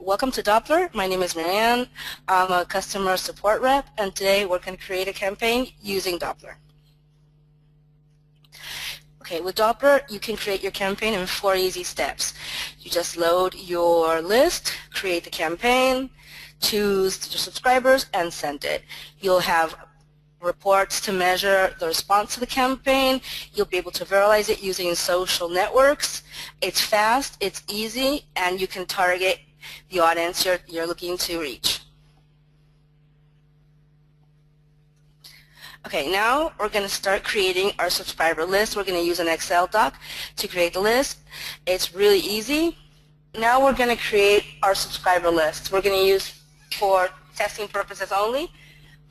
welcome to Doppler. My name is Marianne. I'm a customer support rep, and today we're going to create a campaign using Doppler. Okay, with Doppler, you can create your campaign in 4 easy steps. You just load your list, create the campaign, choose your subscribers, and send it. You'll have reports to measure the response to the campaign. You'll be able to viralize it using social networks. It's fast, it's easy, and you can target the audience you're looking to reach. Okay, now we're going to start creating our subscriber list. We're going to use an Excel doc to create the list. It's really easy. Now we're going to create our subscriber list. We're going to use, for testing purposes only,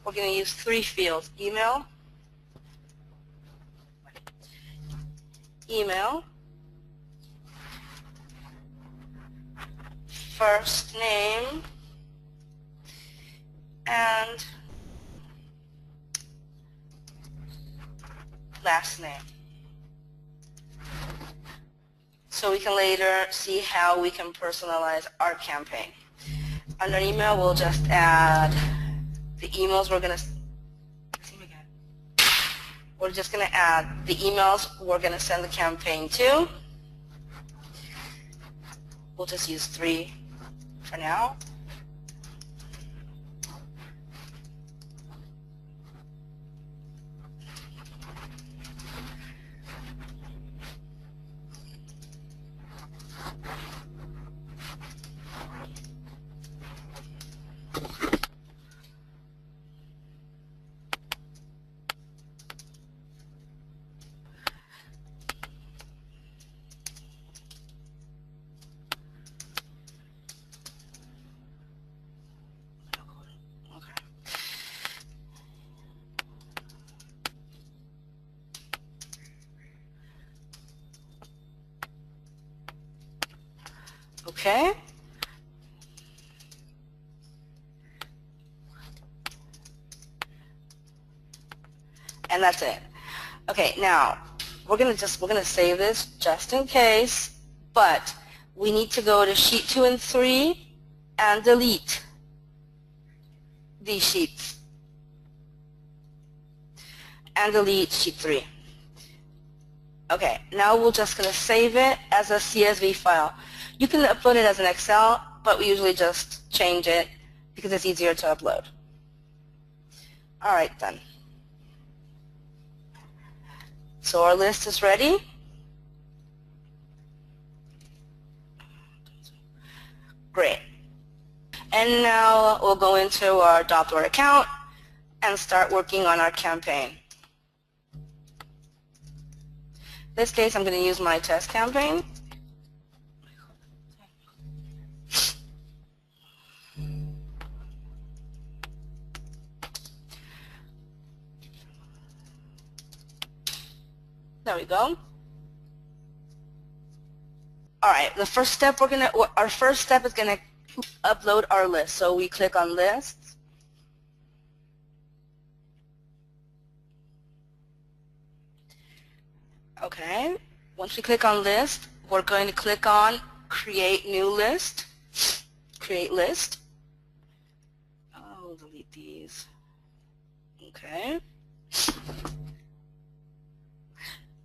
we're going to use 3 fields: email, first name, and last name. So we can later see how we can personalize our campaign. Under email, we'll just add the emails we're just going to add the emails we're going to send the campaign to. We'll just use 3 for now. Okay. And that's it. Okay, now we're gonna save this just in case, but we need to go to sheet 2 and 3 and delete these sheets and delete sheet 3. Okay, now we're just gonna save it as a CSV file. You can upload it as an Excel, but we usually just change it because it's easier to upload. All right, then. So our list is ready. Great. And now we'll go into our Doppler account and start working on our campaign. In this case, I'm going to use my test campaign. There we go. All right, our first step is gonna upload our list. So we click on lists. Okay, once we click on list, we're going to click on create new list, create list. I'll delete these. Okay.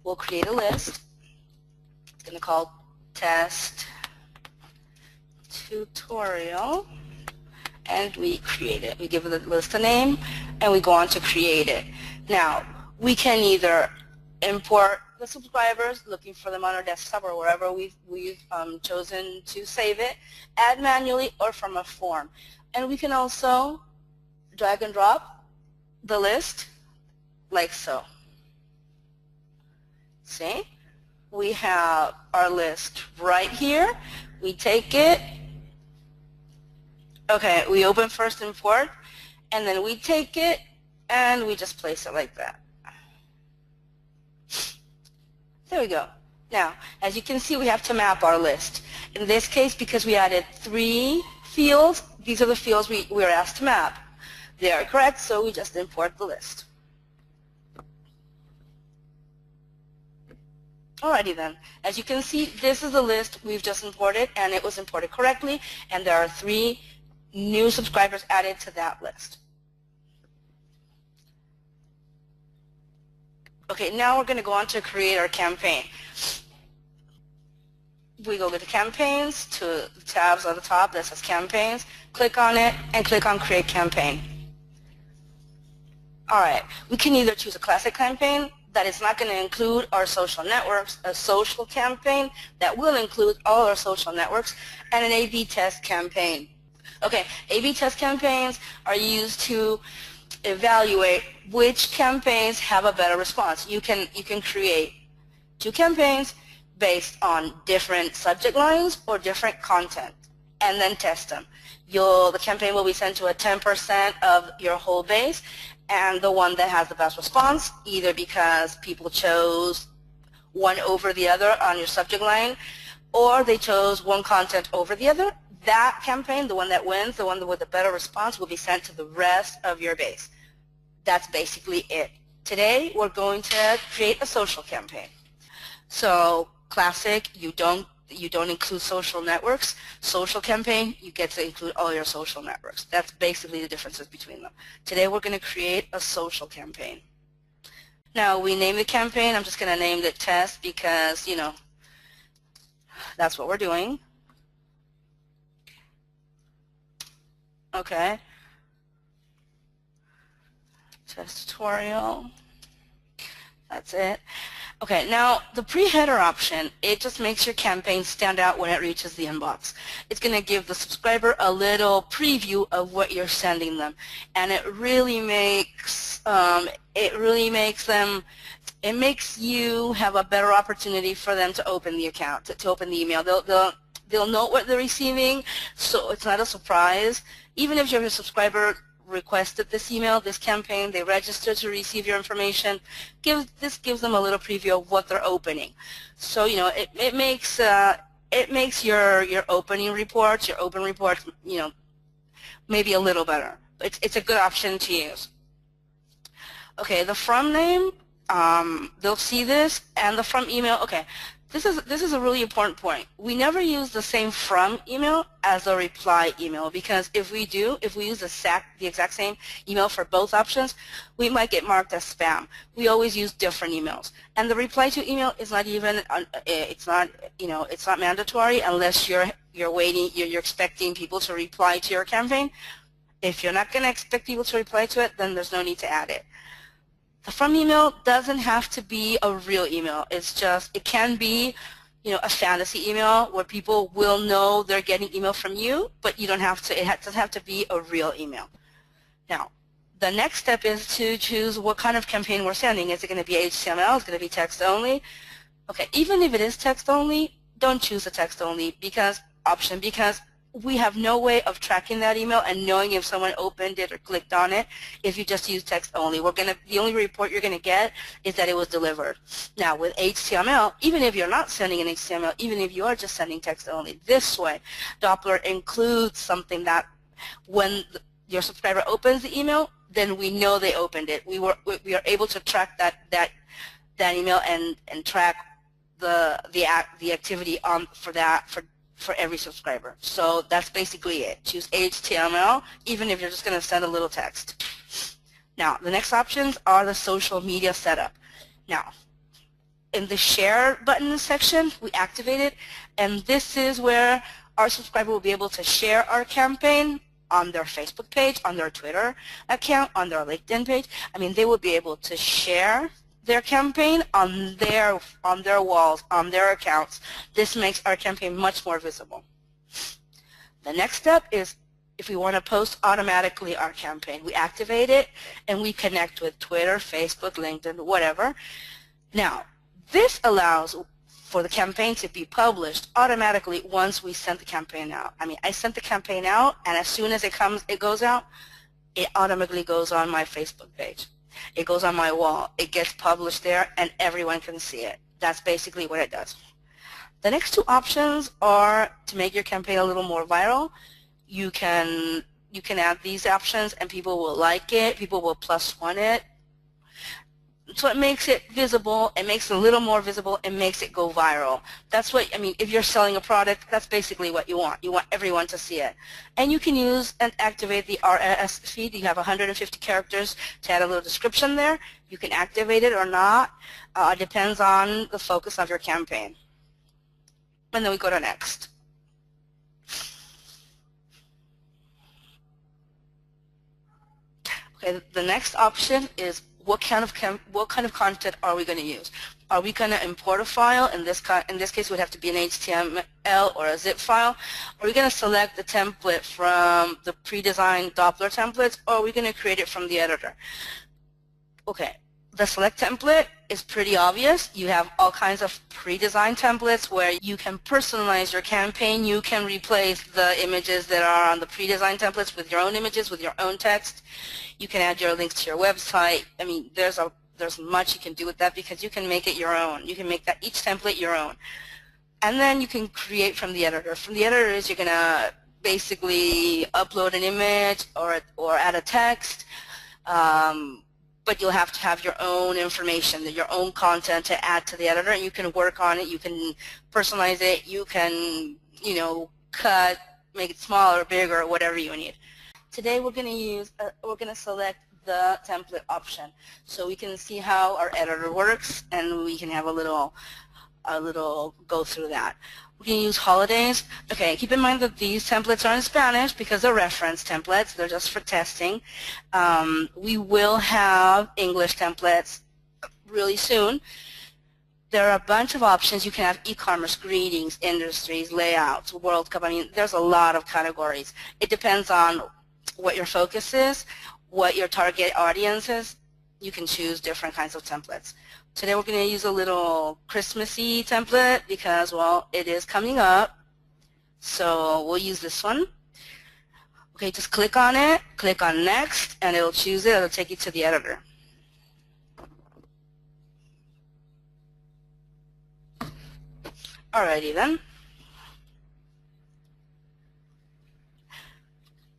We'll create a list. It's going to call test tutorial, and we create it. We give the list a name, and we go on to create it. Now, we can either import the subscribers, looking for them on our desktop or wherever we've chosen to save it, add manually, or from a form. And we can also drag and drop the list like so. See, we have our list right here. We take it. Okay, we open first import, and then we take it, and we just place it like that. There we go. Now, as you can see, we have to map our list. In this case, because we added 3 fields, these are the fields we were asked to map. They are correct, so we just import the list. Alrighty then. As you can see, this is the list we've just imported, and it was imported correctly, and there are 3 new subscribers added to that list. Okay, now we're going to go on to create our campaign. We go to the campaigns, to the tabs on the top that says campaigns, click on it, and click on create campaign. Alright, we can either choose a classic campaign that is not going to include our social networks, a social campaign that will include all our social networks, and an A/B test campaign. Okay, A/B test campaigns are used to evaluate which campaigns have a better response. You can create 2 campaigns based on different subject lines or different content, and then test them. The campaign will be sent to a 10% of your whole base, and the one that has the best response, either because people chose one over the other on your subject line, or they chose one content over the other, that campaign, the one that wins, the one with the better response, will be sent to the rest of your base. That's basically it. Today, we're going to create a social campaign. So, classic, you don't include social networks. Social campaign, you get to include all your social networks. That's basically the differences between them. Today we're going to create a social campaign. Now we name the campaign. I'm just going to name it test because, that's what we're doing. Okay. Test tutorial. That's it. Okay, now the pre-header option, it just makes your campaign stand out when it reaches the inbox. It's going to give the subscriber a little preview of what you're sending them, and it makes you have a better opportunity for them to open the account, to open the email. They'll know what they're receiving, so it's not a surprise. Even if your subscriber requested this email, this campaign, they registered to receive your information, this gives them a little preview of what they're opening. So, it makes your opening reports, maybe a little better. It's a good option to use. Okay, the from name, they'll see this, and the from email, okay. This is a really important point. We never use the same from email as a reply email, because if we use the exact same email for both options, we might get marked as spam. We always use different emails. And the reply to email is not even it's not mandatory unless you're expecting people to reply to your campaign. If you're not going to expect people to reply to it, then there's no need to add it. The from email doesn't have to be a real email. It can be, a fantasy email where people will know they're getting email from you, but you don't have to. It doesn't have to be a real email. Now, the next step is to choose what kind of campaign we're sending. Is it going to be HTML? Is it going to be text only? Okay, even if it is text only, don't choose the text only option because we have no way of tracking that email and knowing if someone opened it or clicked on it if you just use text only. The only report you're going to get is that it was delivered. Now with HTML, even if you're not sending an HTML, even if you are just sending text only, this way Doppler includes something that when your subscriber opens the email, then we know they opened it. We are able to track that email and track the activity for every subscriber. So that's basically it. Choose HTML, even if you're just going to send a little text. Now, the next options are the social media setup. Now, in the share button section, we activate it, and this is where our subscriber will be able to share our campaign on their Facebook page, on their Twitter account, on their LinkedIn page. I mean, they will be able to share their campaign on their walls, on their accounts. This makes our campaign much more visible. The next step is if we want to post automatically our campaign. We activate it and we connect with Twitter, Facebook, LinkedIn, whatever. Now, this allows for the campaign to be published automatically once we send the campaign out. I mean, I sent the campaign out, and as soon as it goes out, it automatically goes on my Facebook page. It goes on my wall. It gets published there, and everyone can see it. That's basically what it does. The next 2 options are to make your campaign a little more viral. You can add these options, and people will like it. People will +1 it. So it makes it visible, it makes it a little more visible, it makes it go viral. That's what, I mean, if you're selling a product, that's basically what you want. You want everyone to see it. And you can use and activate the RSS feed. You have 150 characters to add a little description there. You can activate it or not. It depends on the focus of your campaign. And then we go to next. Okay, the next option is what kind of content are we going to use? Are we going to import a file? In this case, it would have to be an HTML or a zip file. Are we going to select the template from the pre-designed Doppler templates, or are we going to create it from the editor? Okay, the select template is pretty obvious. You have all kinds of pre-designed templates where you can personalize your campaign. You can replace the images that are on the pre-designed templates with your own images, with your own text. You can add your links to your website. I mean, there's much you can do with that because you can make it your own. You can make that each template your own. And then you can create from the editor. From the editor is you're going to basically upload an image or add a text. But you'll have to have your own information, your own content to add to the editor, and you can work on it. You can personalize it. You can, you know, cut, make it smaller, bigger, whatever you need. Today we're going to select the template option, so we can see how our editor works, and we can have a little go through that. We can use holidays. Okay, keep in mind that these templates are in Spanish because they're reference templates. They're just for testing. We will have English templates really soon. There are a bunch of options. You can have e-commerce, greetings, industries, layouts, World Cup. I mean, there's a lot of categories. It depends on what your focus is, what your target audience is. You can choose different kinds of templates. Today we're going to use a little Christmassy template because, well, it is coming up. So we'll use this one. Okay, just click on it, click on next, and it'll choose it. It'll take you to the editor. Alrighty then.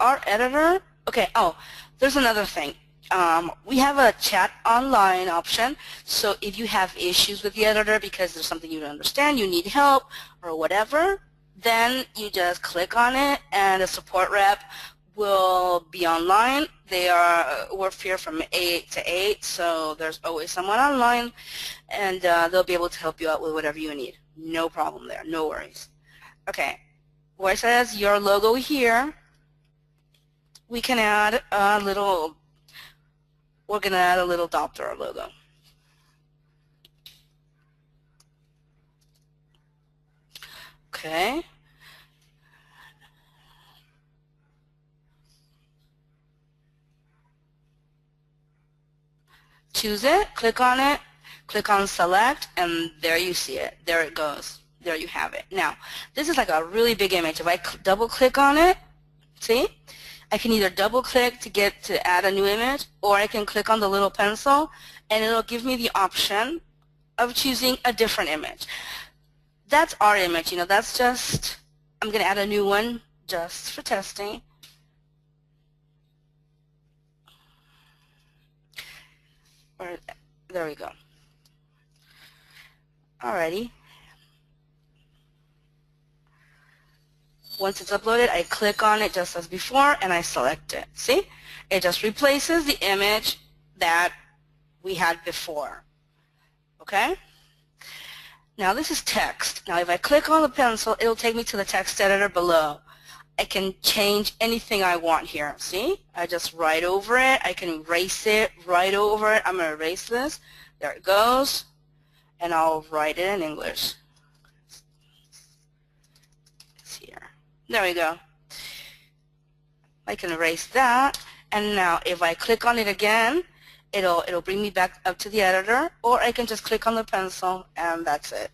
Our editor, okay, oh, there's another thing. We have a chat online option, so if you have issues with the editor because there's something you don't understand, you need help or whatever, then you just click on it and a support rep will be online. We're here from 8 to 8, so there's always someone online, and they'll be able to help you out with whatever you need. No problem there, no worries. Okay, where it says your logo here, we can add a little, we're going to add a little Doppler logo. Okay. Choose it, click on select, and there you see it. There it goes. There you have it. Now, this is like a really big image. If I double click on it, see? I can either double click to add a new image, or I can click on the little pencil and it'll give me the option of choosing a different image. That's our image, you know, that's just, I'm going to add a new one just for testing. There we go. Alrighty. Once it's uploaded, I click on it just as before and I select it. See? It just replaces the image that we had before. Okay? Now this is text. Now if I click on the pencil, it'll take me to the text editor below. I can change anything I want here. See? I just write over it. I can erase it, write over it. I'm going to erase this. There it goes. And I'll write it in English. It's here. There we go. I can erase that. And now if I click on it again, it'll bring me back up to the editor, or I can just click on the pencil and that's it.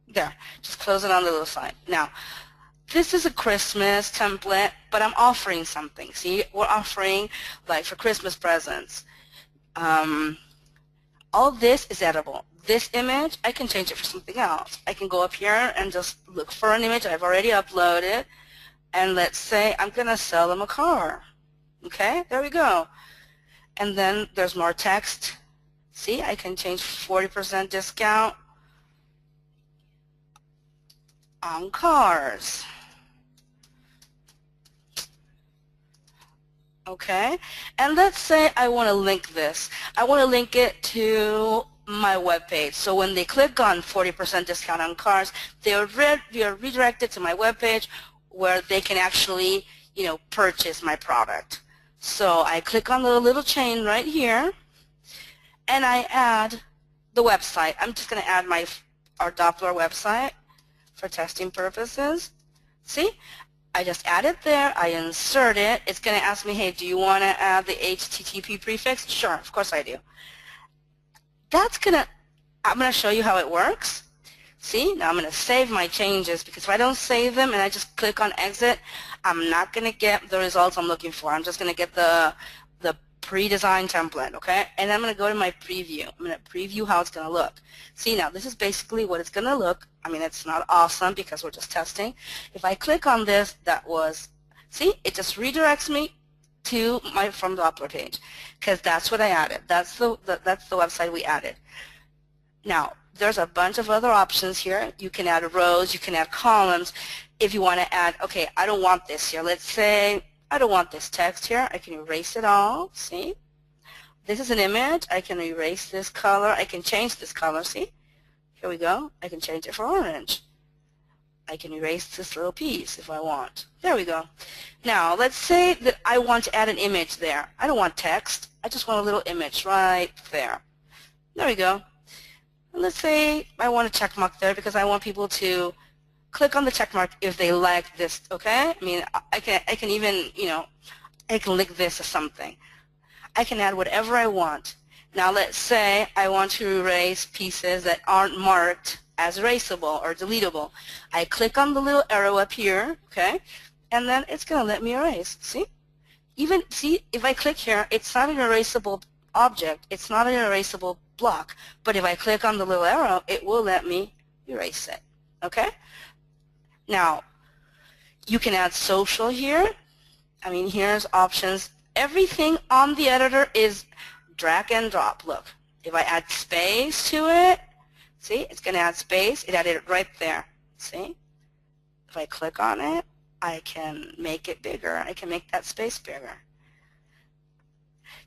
There, just close it on the little side. Now, this is a Christmas template, but I'm offering something. See, we're offering, like, for Christmas presents. All this is editable. This image, I can change it for something else. I can go up here and just look for an image I've already uploaded, and let's say I'm going to sell them a car. Okay, there we go. And then there's more text. See, I can change 40% discount on cars. Okay, and let's say I want to link this. I want to link it to my web page. So when they click on 40% discount on cars, they are redirected to my web page where they can actually, purchase my product. So I click on the little chain right here, and I add the website. I'm just going to add our Doppler website for testing purposes. See? I just add it there, I insert it. It's going to ask me, hey, do you want to add the HTTP prefix? Sure, of course I do. I'm going to show you how it works. See, now I'm going to save my changes, because if I don't save them and I just click on exit, I'm not going to get the results I'm looking for. I'm just going to get the pre-designed template, okay? And I'm going to go to my preview. I'm going to preview how it's going to look. See, now this is basically what it's going to look. I mean, it's not awesome because we're just testing. If I click on this, see, it just redirects me to my From Doppler page, because that's what I added. That's the website we added. Now, there's a bunch of other options here. You can add rows, you can add columns. If you want to add, okay, I don't want this here. Let's say I don't want this text here. I can erase it all. See? This is an image. I can erase this color. I can change this color. See? Here we go. I can change it for orange. I can erase this little piece if I want. There we go. Now, let's say that I want to add an image there. I don't want text. I just want a little image right there. There we go. And let's say I want a check mark there because I want people to click on the check mark if they like this, okay? I mean, I can even, I can link this or something. I can add whatever I want. Now let's say I want to erase pieces that aren't marked as erasable or deletable. I click on the little arrow up here, okay? And then it's going to let me erase, see? See, if I click here, it's not an erasable object. It's not an erasable block. But if I click on the little arrow, it will let me erase it, okay? Now, you can add social here. I mean, here's options. Everything on the editor is drag and drop. Look, if I add space to it, see, it's going to add space. It added it right there. See? If I click on it, I can make it bigger. I can make that space bigger.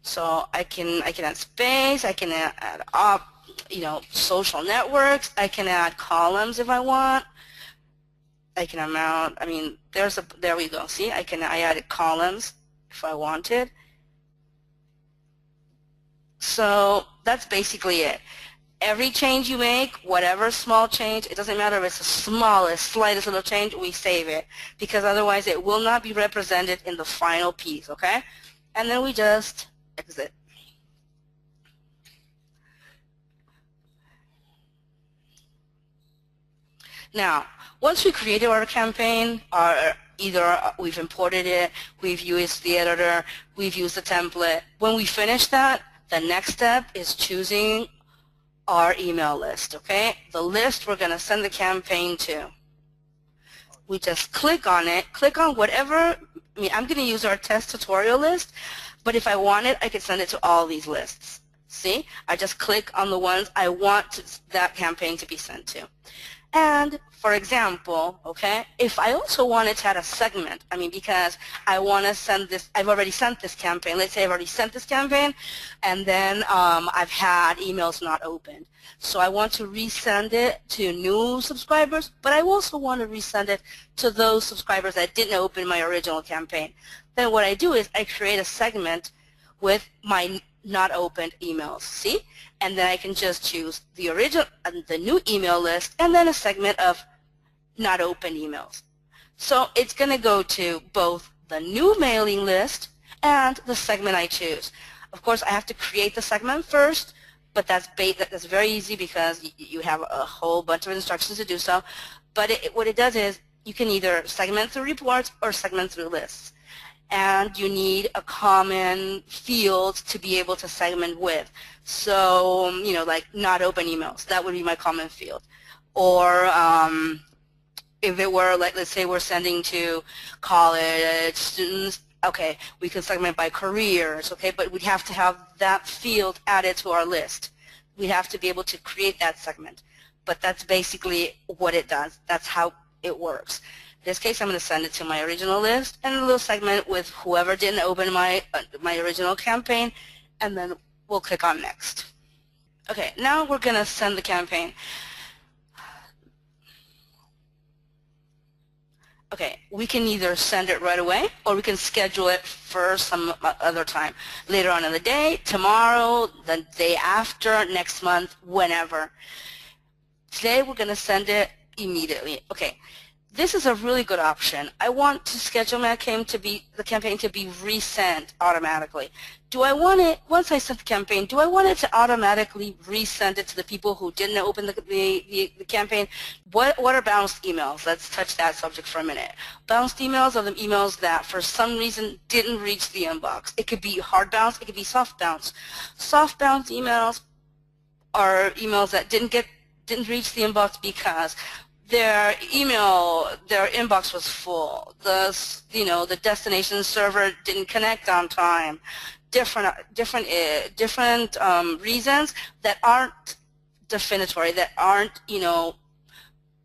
So I can add space. I can add social networks. I can add columns if I want. I can amount. I mean, there we go. See, I added columns if I wanted. So that's basically it. Every change you make, whatever small change, it doesn't matter if it's the smallest, slightest little change, we save it, because otherwise it will not be represented in the final piece, okay? And then we just exit. Now, once we created our campaign, either we've imported it, we've used the editor, we've used the template. When we finish that, the next step is choosing our email list, okay? The list we're going to send the campaign to. We just click on it, click on whatever, I mean, I'm going to use our test tutorial list, but if I want it, I could send it to all these lists. See? I just click on the ones I want that campaign to be sent to. And for example, okay, if I also wanted to add a segment, I mean, because I want to send this, I've already sent this campaign. Let's say I've already sent this campaign, and then I've had emails not opened. So I want to resend it to new subscribers, but I also want to resend it to those subscribers that didn't open my original campaign. Then what I do is I create a segment with my not opened emails, see? And then I can just choose the original, the new email list, and then a segment of not open emails. So it's going to go to both the new mailing list and the segment I choose. Of course, I have to create the segment first, but that's very easy because you have a whole bunch of instructions to do so. But what it does is you can either segment through reports or segment through lists. And you need a common field to be able to segment with. So, like not open emails, that would be my common field. Or if it were, like, let's say we're sending to college students, Okay, we can segment by careers, okay, but we'd have to have that field added to our list. We'd have to be able to create that segment. But that's basically what it does. That's how it works. In this case, I'm going to send it to my original list and a little segment with whoever didn't open my original campaign, and then we'll click on next. Okay, now we're going to send the campaign. Okay, we can either send it right away or we can schedule it for some other time. Later on in the day, tomorrow, the day after, next month, whenever. Today we're going to send it immediately. Okay, this is a really good option. I want to schedule my campaign to be resent automatically. Do I want it, once I sent the campaign, do I want it to automatically resend it to the people who didn't open the campaign? What are bounced emails? Let's touch that subject for a minute. Bounced emails are the emails that for some reason didn't reach the inbox. It could be hard bounce, it could be soft bounce. Soft bounce emails are emails that didn't reach the inbox because their inbox was full. The destination server didn't connect on time. Different reasons that aren't definitory, that aren't,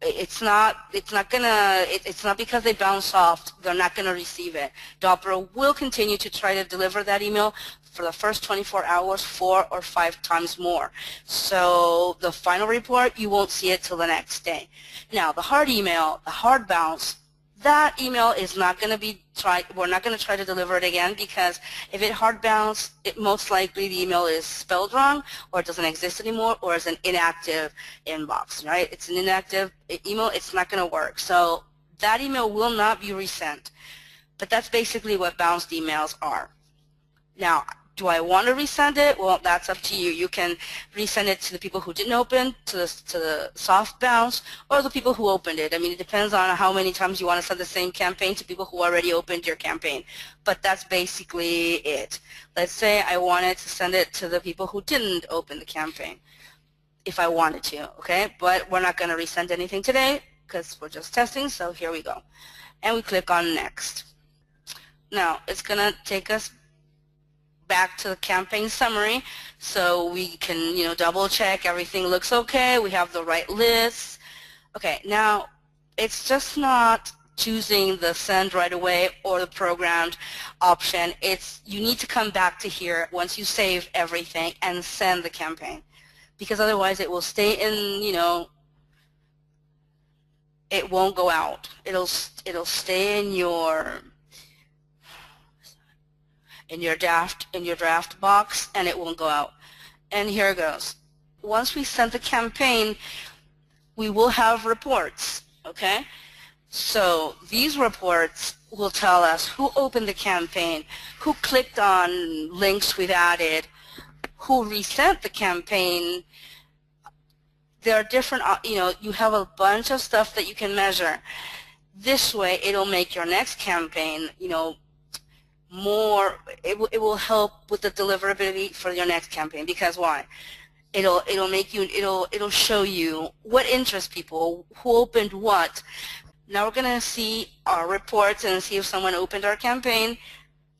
it's not because they bounce off, they're not going to receive it. Doppler will continue to try to deliver that email for the first 24 hours 4 or 5 times more. So the final report, you won't see it till the next day. Now the hard email, the hard bounce, that email is not going to be we're not going to try to deliver it again, because if it hard bounce, it most likely the email is spelled wrong, or it doesn't exist anymore, or it's an inactive inbox, right? It's an inactive email, it's not going to work. So that email will not be resent. But that's basically what bounced emails are. Now, do I want to resend it? Well, that's up to you. You can resend it to the people who didn't open, to the soft bounce, or the people who opened it. I mean, it depends on how many times you want to send the same campaign to people who already opened your campaign. But that's basically it. Let's say I wanted to send it to the people who didn't open the campaign, if I wanted to, okay? But we're not going to resend anything today because we're just testing, so here we go. And we click on Next. Now, it's going to take us back to the campaign summary, so we can double check everything looks okay, we have the right lists. Okay, now it's just not choosing the send right away or the programmed option. You need to come back to here once you save everything and send the campaign, because otherwise it will stay in, it won't go out. It'll stay in your draft box, and it won't go out. And here it goes. Once we send the campaign, we will have reports, okay? So these reports will tell us who opened the campaign, who clicked on links we've added, who resent the campaign. There are different, you have a bunch of stuff that you can measure. This way, it'll make your next campaign, it will help with the deliverability for your next campaign. Because why? It'll show you what interests people, who opened what. Now we're going to see our reports and see if someone opened our campaign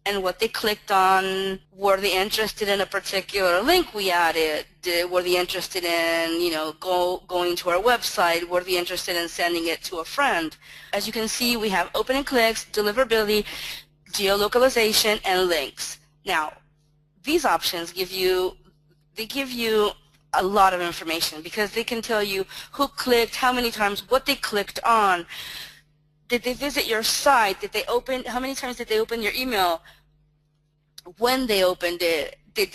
and what they clicked on. Were they interested in a particular link we added? Were they interested in going to our website? Were they interested in sending it to a friend? As you can see, we have opening clicks, deliverability, geolocalization, and links. Now, these options give you a lot of information, because they can tell you who clicked, how many times, what they clicked on, did they visit your site, how many times did they open your email, when they opened it, did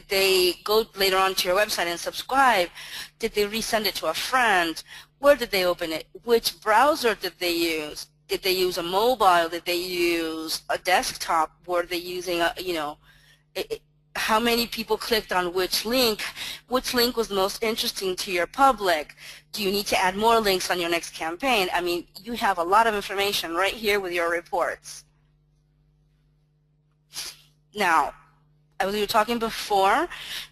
they go later on to your website and subscribe, did they resend it to a friend, where did they open it, which browser did they use, did they use a mobile? Did they use a desktop? Were they using how many people clicked on which link? Which link was most interesting to your public? Do you need to add more links on your next campaign? I mean, you have a lot of information right here with your reports. Now, as we were talking before,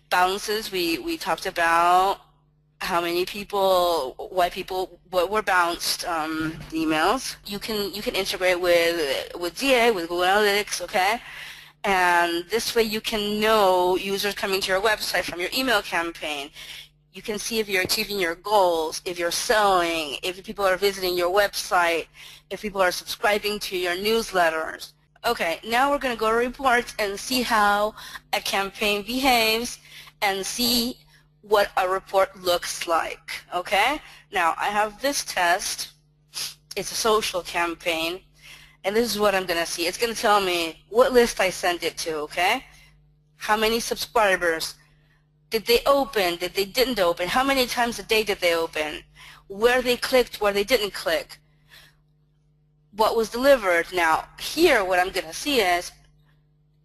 bounces, we talked about how many people, what were bounced emails. You can integrate with DA, with Google Analytics, okay? And this way you can know users coming to your website from your email campaign. You can see if you're achieving your goals, if you're selling, if people are visiting your website, if people are subscribing to your newsletters. Okay, now we're going to go to reports and see how a campaign behaves and see what a report looks like. Okay, now I have this test. It's a social campaign, and this is what I'm going to see. It's going to tell me what list I sent it to, okay? How many subscribers? Did they open? Did they didn't open? How many times a day did they open? Where they clicked, where they didn't click? What was delivered? Now, here what I'm going to see is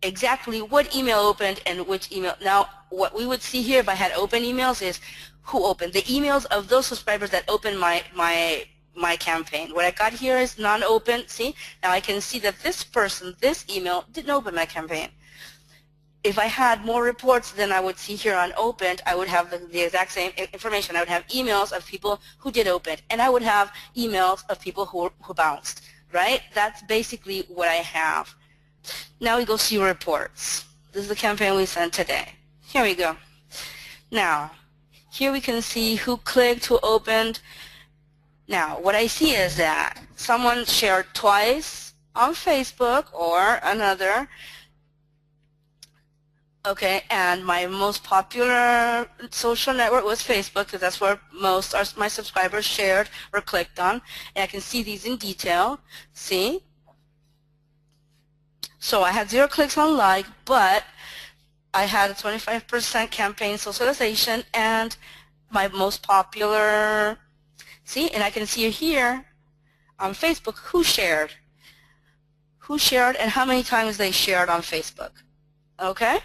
exactly what email opened and which email. Now, what we would see here if I had open emails is who opened. The emails of those subscribers that opened my campaign. What I got here is non-open. See? Now I can see that this person, this email, didn't open my campaign. If I had more reports than I would see here on opened, I would have the exact same information. I would have emails of people who did open, and I would have emails of people who bounced, right? That's basically what I have. Now we go see reports. This is the campaign we sent today. Here we go. Now, here we can see who clicked, who opened. Now, what I see is that someone shared twice on Facebook or another. Okay, and my most popular social network was Facebook because that's where most of my subscribers shared or clicked on. And I can see these in detail. See? So I had 0 clicks on like, but I had a 25% campaign socialization and my most popular, see? And I can see here on Facebook who shared and how many times they shared on Facebook. Okay?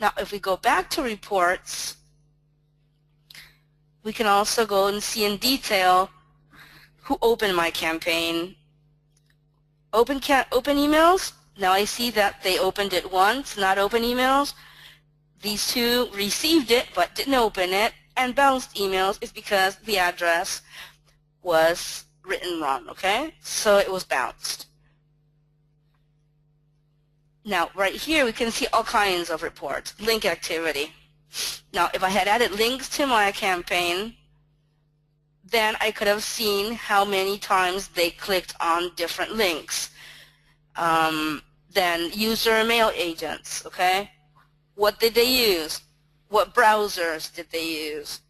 Now, if we go back to reports, we can also go and see in detail who opened my campaign. Open emails. Now I see that they opened it once, not open emails. These two received it but didn't open it, and bounced emails is because the address was written wrong, okay? So it was bounced. Now, right here, we can see all kinds of reports. Link activity. Now, if I had added links to my campaign, then I could have seen how many times they clicked on different links. Then user mail agents, okay? What did they use? What browsers did they use?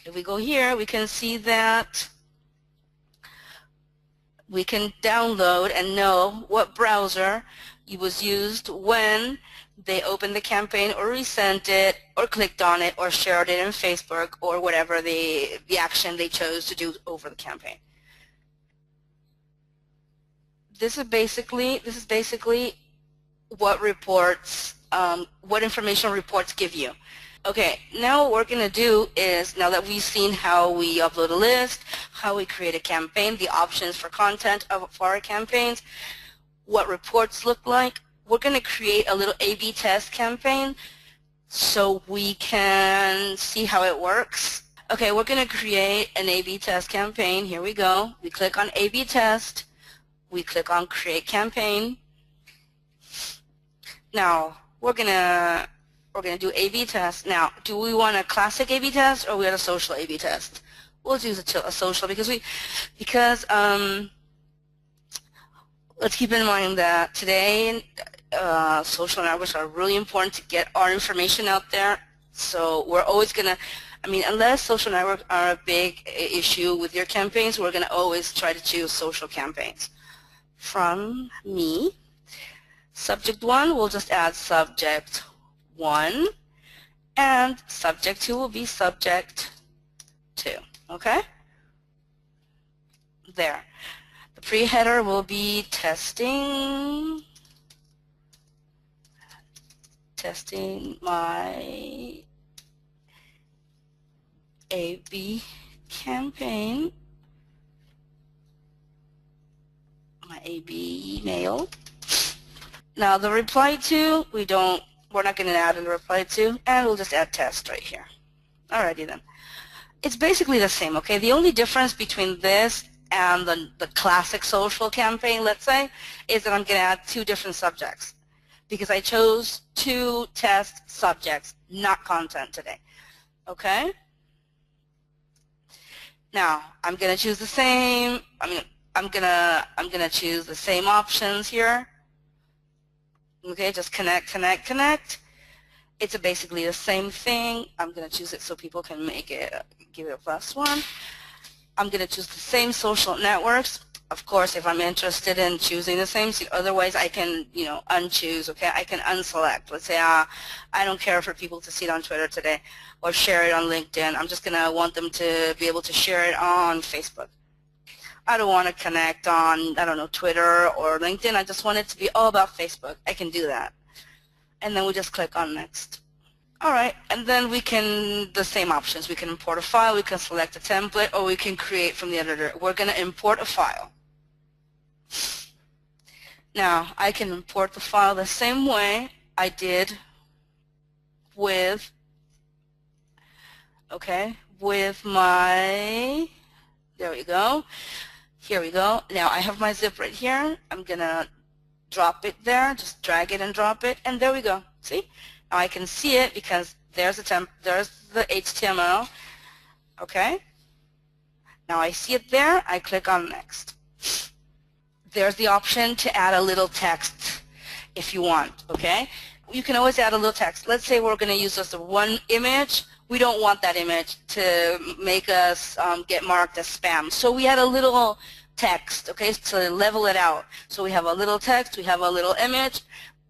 If we go here, we can see that we can download and know what browser was used when they opened the campaign or resent it or clicked on it or shared it in Facebook or whatever the action they chose to do over the campaign. This is basically what reports, what information reports give you. Okay, now what we're going to do is, now that we've seen how we upload a list, how we create a campaign, the options for content for our campaigns, what reports look like, we're going to create a little A/B test campaign so we can see how it works. Okay, we're going to create an A/B test campaign. Here we go. We click on A/B test. We click on create campaign. Now, we're going to do A/B test. Now, do we want a classic A/B test or we want a social A/B test? We'll do a social because let's keep in mind that today social networks are really important to get our information out there. So we're always going to, unless social networks are a big issue with your campaigns, we're going to always try to choose social campaigns. From me, subject 1, we'll just add subject 1, and subject 2 will be subject 2, okay? There. The pre-header will be testing my A/B campaign, my A/B email. Now the reply to, we're not going to add in the reply to, and we'll just add test right here. Alrighty then. It's basically the same, okay? The only difference between this and the classic social campaign, let's say, is that I'm going to add two different subjects because I chose two test subjects, not content today, okay? Now, I'm going to choose the same, I'm gonna choose the same options here. Okay, just connect, connect, connect. It's basically the same thing. I'm gonna choose it so people can make it, give it a +1. I'm gonna choose the same social networks. Of course, if I'm interested in choosing the same, otherwise I can, unchoose, okay? I can unselect. Let's say I don't care for people to see it on Twitter today or share it on LinkedIn. I'm just gonna want them to be able to share it on Facebook. I don't want to connect on, I don't know, Twitter or LinkedIn. I just want it to be all about Facebook. I can do that. And then we just click on Next. All right, and then we can, the same options. We can import a file, we can select a template, or we can create from the editor. We're going to import a file. Now, I can import the file the same way I did with, with my, there we go. Here we go. Now I have my zip right here. I'm going to drop it there, just drag it and drop it, and there we go. See? Now I can see it because there's the HTML. Okay? Now I see it there. I click on Next. There's the option to add a little text if you want. Okay? You can always add a little text. Let's say we're going to use just one image. We don't want that image to make us get marked as spam. So we add a little text, okay, to level it out. So we have a little text, we have a little image.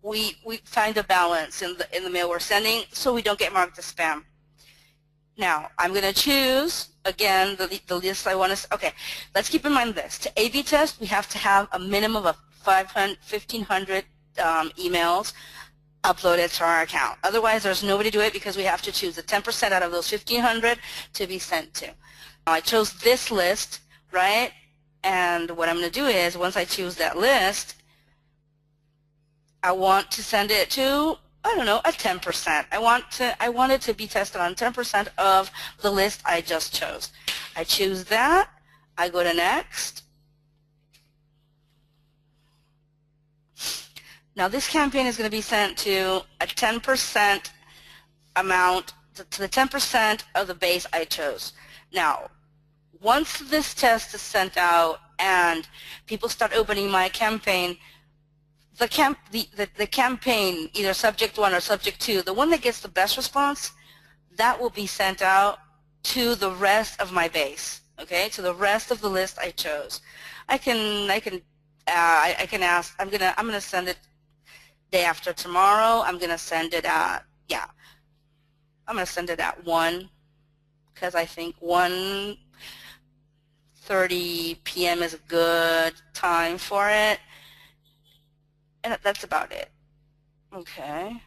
We find a balance in the mail we're sending so we don't get marked as spam. Now, I'm going to choose, again, the list I want to, okay, let's keep in mind this. To A/B test, we have to have a minimum of 1,500 emails uploaded to our account. Otherwise, there's nobody to do it because we have to choose the 10% out of those 1,500 to be sent to. Now, I chose this list, right? And what I'm going to do is, once I choose that list, I want to send it to, I don't know, a 10%. I want it to be tested on 10% of the list I just chose. I choose that. I go to Next. Now this campaign is going to be sent to a 10% amount, to the 10% of the base I chose. Now, once this test is sent out and people start opening my campaign, the campaign, either subject 1 or subject 2, the one that gets the best response, that will be sent out to the rest of my base, okay, to the rest of the list I chose. I can ask, I'm gonna send it day after tomorrow. I'm gonna send it at, I'm gonna send it at 1 because I think 1:30 p.m. is a good time for it. And that's about it. Okay.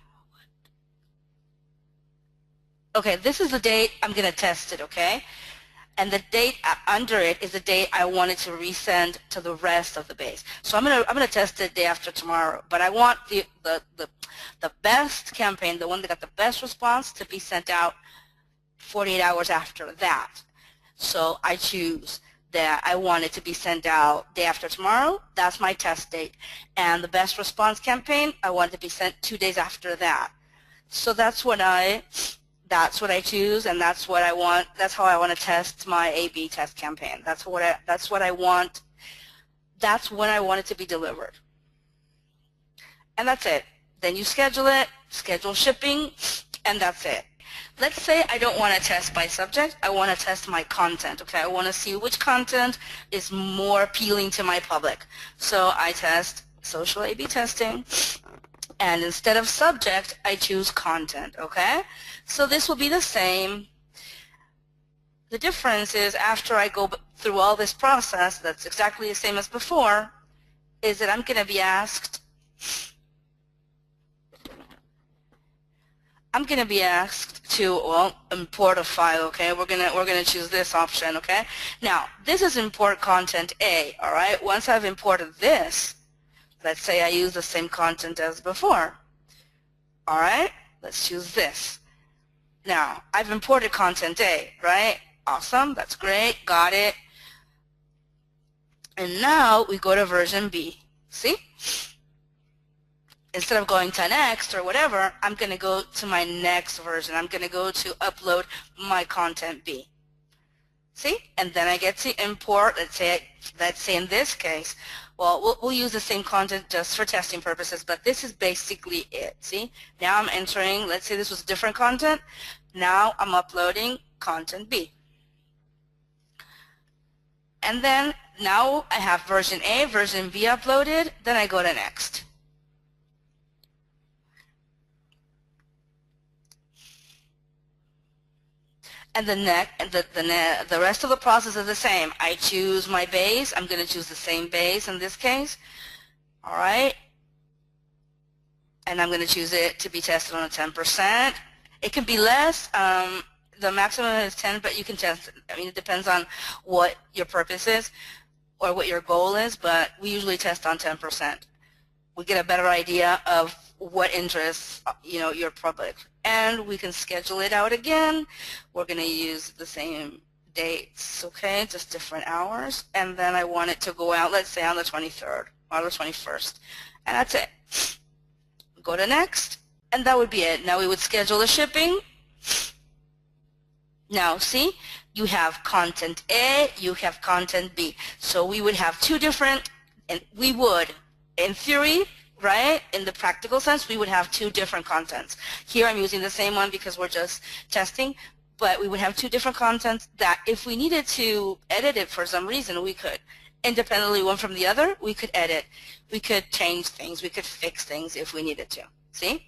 Okay, this is the date I'm going to test it, okay? And the date under it is the date I wanted to resend to the rest of the base. So I'm going to test it day after tomorrow. But I want the best campaign, the one that got the best response, to be sent out 48 hours after that. So I choose that I want it to be sent out day after tomorrow. That's my test date. And the best response campaign, I want it to be sent 2 days after that. So that's what I choose, and that's what I want. That's how I want to test my A/B test campaign. That's what I want. That's when I want it to be delivered. And that's it. Then you schedule it, schedule shipping, and that's it. Let's say I don't want to test by subject. I want to test my content, okay? I want to see which content is more appealing to my public. So I test social A/B testing, and instead of subject, I choose content, okay? So this will be the same. The difference is after I go through all this process, that's exactly the same as before, is that I'm going to be asked to, well, import a file, okay? We're gonna choose this option, okay? Now, this is import content A, all right? Once I've imported this, let's say I use the same content as before, all right? Let's choose this. Now, I've imported content A, right? Awesome, that's great, got it. And now we go to version B. See? Instead of going to next or whatever, I'm going to go to my next version. I'm going to go to upload my content B. See? And then I get to import, let's say in this case, well, we'll use the same content just for testing purposes, but this is basically it. See? Now I'm entering, let's say this was different content. Now I'm uploading content B. And then now I have version A, version B uploaded, then I go to next. And the rest of the process is the same. I choose my base. I'm going to choose the same base in this case. All right. And I'm going to choose it to be tested on a 10%. It can be less. The maximum is 10, but you can test it. I mean, it depends on what your purpose is or what your goal is, but we usually test on 10%. We get a better idea of what interests, your public. And we can schedule it out again. We're going to use the same dates, okay, just different hours. And then I want it to go out, let's say, on the 23rd or the 21st. And that's it. Go to next, and that would be it. Now we would schedule the shipping. Now, see, you have content A, you have content B. So we would have two different, and we would, in theory, right, in the practical sense, we would have two different contents. Here I'm using the same one because we're just testing, but we would have two different contents that if we needed to edit it for some reason, we could. Independently one from the other, we could edit. We could change things. We could fix things if we needed to. See?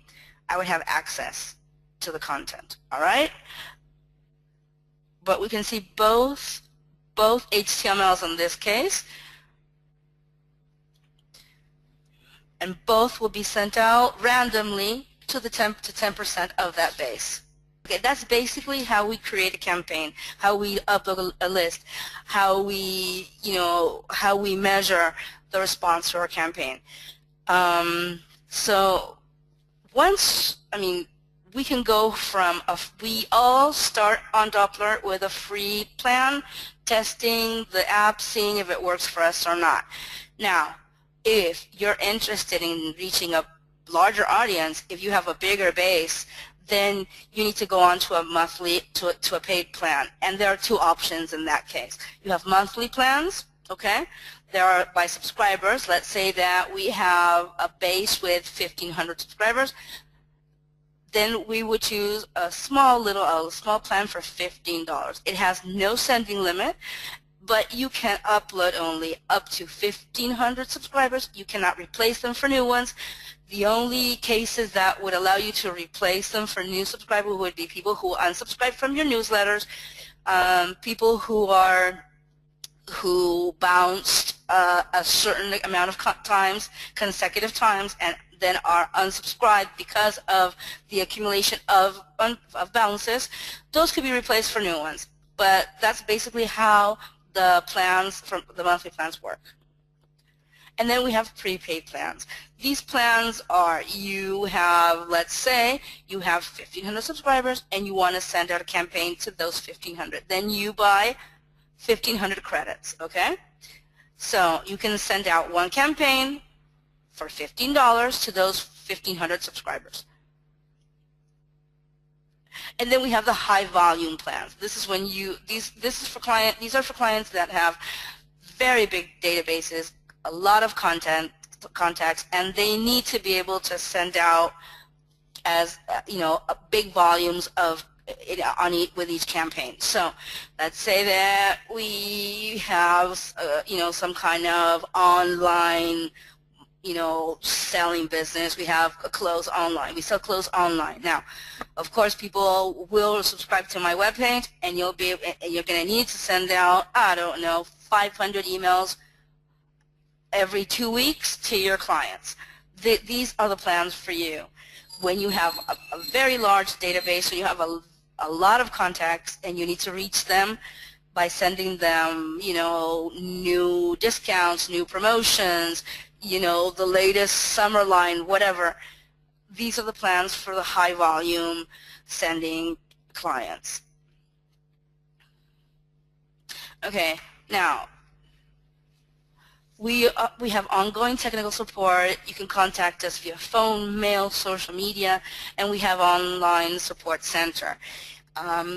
I would have access to the content, all right? But we can see both HTMLs in this case, and both will be sent out randomly to the 10% of that base. Okay, that's basically how we create a campaign, how we upload a list, how we, how we measure the response to our campaign. So once, we can go from, we all start on Doppler with a free plan, testing the app, seeing if it works for us or not. Now, if you're interested in reaching a larger audience, if you have a bigger base, then you need to go on to a monthly, to a paid plan. And there are two options in that case. You have monthly plans, okay? There are by subscribers. Let's say that we have a base with 1,500 subscribers. Then we would choose a small plan for $15. It has no sending limit, but you can upload only up to 1,500 subscribers. You cannot replace them for new ones. The only cases that would allow you to replace them for new subscribers would be people who unsubscribe from your newsletters, people who bounced a certain amount of times, consecutive times, and then are unsubscribed because of the accumulation of bounces. Those could be replaced for new ones. But that's basically how the plans, the monthly plans work. And then we have prepaid plans. These plans are, you have, let's say, you have 1,500 subscribers and you want to send out a campaign to those 1,500. Then you buy 1,500 credits, okay? So you can send out one campaign for $15 to those 1,500 subscribers. And then we have the high volume plans. This is when these are for clients that have very big databases, a lot of contacts, and they need to be able to send out as big volumes of with each campaign. So let's say that we have some kind of online selling business. We have a clothes online. We sell clothes online. Now, of course, people will subscribe to my webpage, and you're going to need to send out, I don't know, 500 emails every 2 weeks to your clients. These are the plans for you. When you have a very large database, so you have a lot of contacts, and you need to reach them by sending them, new discounts, new promotions, the latest summer line, whatever. These are the plans for the high volume sending clients. Okay, now we have ongoing technical support. You can contact us via phone, mail, social media, and we have online support center.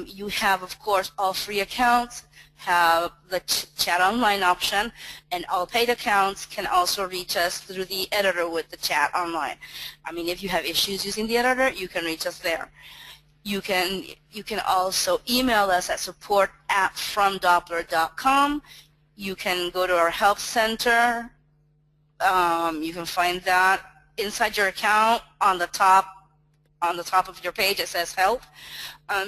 You have, of course, all free accounts have the chat online option, and all paid accounts can also reach us through the editor with the chat online. I mean, if you have issues using the editor, you can reach us there. You can also email us at support@fromdoppler.com. You can go to our help center. You can find that inside your account on the top of your page. It says help.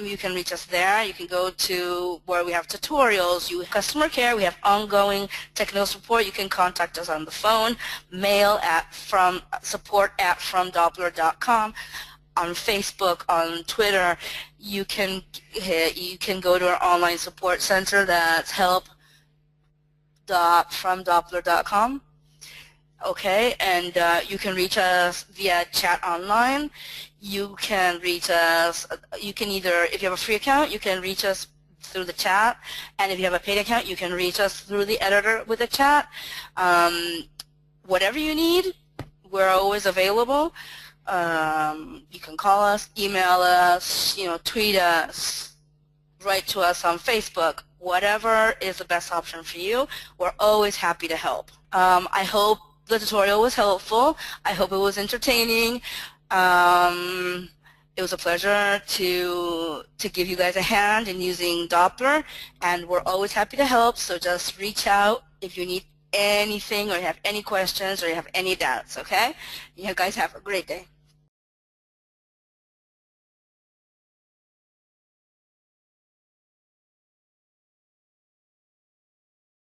You can reach us there. You can go to where we have tutorials, you have customer care, we have ongoing technical support. You can contact us on the phone, mail at support@fromdoppler.com. On Facebook, on Twitter, you can go to our online support center. That's help.fromdoppler.com. Okay, and you can reach us via chat online. You can reach us, you can either, if you have a free account, you can reach us through the chat, and if you have a paid account, you can reach us through the editor with the chat. Whatever you need, we're always available. You can call us, email us, tweet us, write to us on Facebook. Whatever is the best option for you, we're always happy to help. I hope the tutorial was helpful. I hope it was entertaining. It was a pleasure to give you guys a hand in using Doppler, and we're always happy to help, so just reach out if you need anything or you have any questions or you have any doubts, okay? You guys have a great day.